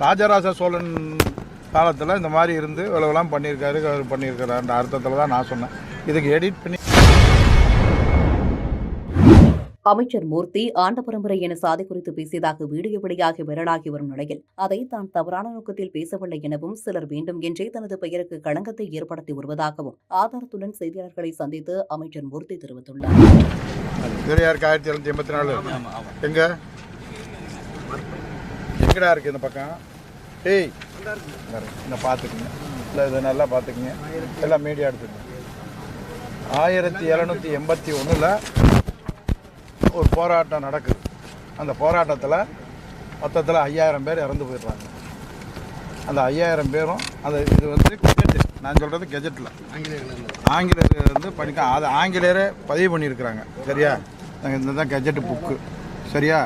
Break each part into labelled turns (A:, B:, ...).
A: ராஜராஜ சோழன் காலத்தில் இந்த மாதிரி இருந்து இவ்வளவுலாம் பண்ணியிருக்காருன்ற அர்த்தத்தில் தான் நான் சொன்னேன். இதுக்கு எடிட் பண்ணி
B: அமைச்சர் மூர்த்தி ஆண்ட பரம்பரை என சாதி குறித்து பேசியதாக வீடியோ வெளியாகி வைரலாகி வரும் நிலையில் அதை தான் தவறான நோக்கத்தில் பேசவில்லை எனவும் சிலர் வேண்டும் என்றே தனது பெயருக்கு களங்கத்தை ஏற்படுத்தி வருவதாகவும் ஆதாரத்துடன் செய்தியாளர்களை சந்தித்து அமைச்சர் மூர்த்தி தெரிவித்துள்ளார்.
A: 1784 எங்கடா இருக்கு இந்த பக்கம்? இந்த பார்த்துக்குங்க, இல்லை இதை நல்லா பார்த்துக்குங்க, எல்லாம் மீடியா எடுத்துக்கங்க. 1781 ஒரு போராட்டம் நடக்குது. அந்த போராட்டத்தில் மொத்தத்தில் 5000 பேர் இறந்து போயிடுறாங்க. அந்த 5000 பேரும் இது கெஜெட்டு, நான் சொல்கிறது கெஜெட்டில் ஆங்கிலேயர் படிக்க அது ஆங்கிலேயரே பதிவு பண்ணியிருக்கிறாங்க. சரியா? இந்த தான் கெஜெட்டு புக்கு. சரியா?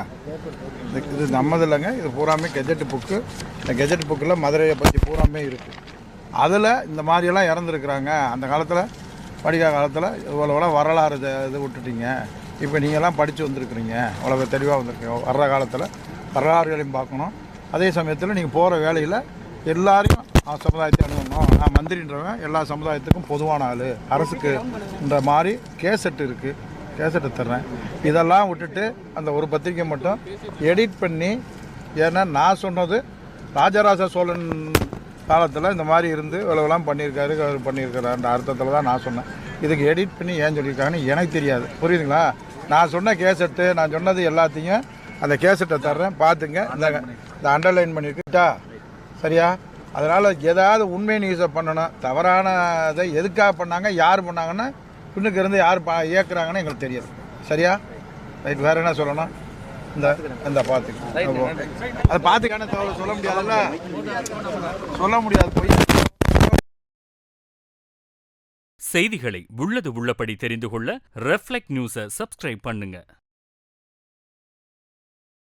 A: இது நம்மது இல்லைங்க, இது பூராமே கெஜெட்டு புக்கு. இந்த கெஜெட் புக்கில் மதுரையை பற்றி பூராமே இருக்குது. அதில் இந்த மாதிரியெல்லாம் இறந்துருக்குறாங்க. அந்த காலத்தில் படிக்காத காலத்தில் இவ்வளோ வரலாறு இது விட்டுட்டீங்க. இப்போ நீங்கள்லாம் படித்து வந்திருக்கிறீங்க, அவ்வளோ தெளிவாக வந்திருக்கீங்க. வர்ற காலத்தில் வரலாறுகளையும் பார்க்கணும். அதே சமயத்தில் நீங்கள் போகிற வேலையில் எல்லாரையும் சமுதாயத்தை அணுகணும். நான் மந்திரின்றவன் எல்லா சமுதாயத்துக்கும் பொதுவான ஆள், அரசுக்குன்ற மாதிரி கேசட் இருக்குது, கேசட்டை தர்றேன். இதெல்லாம் விட்டுட்டு அந்த ஒரு பத்திரிக்கை மட்டும் எடிட் பண்ணி, ஏன்னா நான் சொன்னது ராஜராஜ சோழன் காலத்தில் இந்த மாதிரி இருந்து இவ்வளவுலாம் பண்ணியிருக்காருன்ற அர்த்தத்தில் தான் நான் சொன்னேன். இதுக்கு எடிட் பண்ணி ஏன் சொல்லியிருக்காங்கன்னு எனக்கு தெரியாது. புரியுதுங்களா? நான் சொன்ன கேசட்டு, நான் சொன்னது எல்லாத்தையும் அந்த கேசட்டை தர்றேன், பார்த்துங்க. இந்த அண்டர்லைன் பண்ணியிருக்கா? சரியா? அதனால் ஏதாவது உண்மை நியூஸை பண்ணணும். தவறான இதை எதுக்காக பண்ணாங்க, யார் பண்ணாங்கன்னா, பின்னுக்கு இருந்து யார் இயக்குறாங்கன்னு எங்களுக்கு தெரியாது. சரியா? ரைட். வேறு என்ன சொல்லணும்? இந்த பார்த்துக்க, அதை பார்த்துக்கான தகவல் சொல்ல முடியாதுல்ல, சொல்ல முடியாது. போய்
C: செய்திகளை உள்ளது உள்ளபடி தெரிந்து கொள்ள ரெஃப்ளெக்ட் நியூஸை சப்ஸ்கிரைப் பண்ணுங்க.